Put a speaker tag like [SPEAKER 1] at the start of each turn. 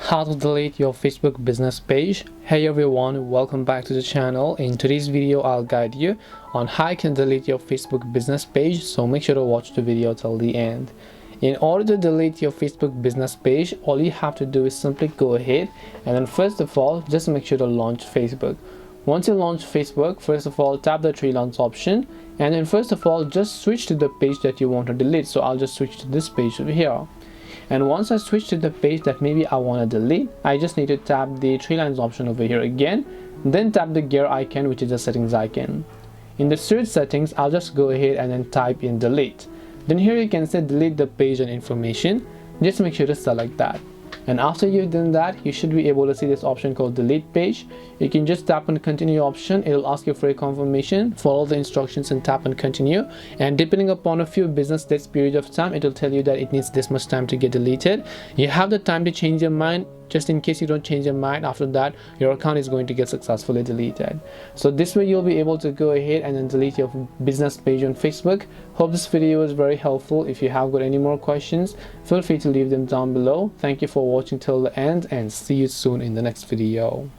[SPEAKER 1] How to delete your Facebook business page. Hey everyone, welcome back to the channel. In today's video I'll guide you on how you can delete your Facebook business page, so make sure to watch the video till the end. In order to delete your Facebook business page, all you have to do is simply go ahead and then first of all just make sure to launch Facebook. Once you launch Facebook, first of all tap the three lines option and then first of all just switch to the page that you want to delete. So I'll just switch to this page over here. And once I switch to the page that maybe I want to delete, I just need to tap the three lines option over here again, then tap the gear icon, which is the settings icon. In the search settings, I'll just go ahead and then type in delete. Then here you can say delete the page and information. Just make sure to select that. And after you've done that, you should be able to see this option called delete page. You can just tap on continue option. It'll ask you for a confirmation, follow the instructions and tap on continue, and depending upon a few business days period of time, it will tell you that it needs this much time to get deleted. You have the time to change your mind. Just in case you don't change your mind, after that your account is going to get successfully deleted. So this way you'll be able to go ahead and then delete your business page on Facebook. Hope this video was very helpful. If you have got any more questions, feel free to leave them down below. Thank you for watching till the end and see you soon in the next video.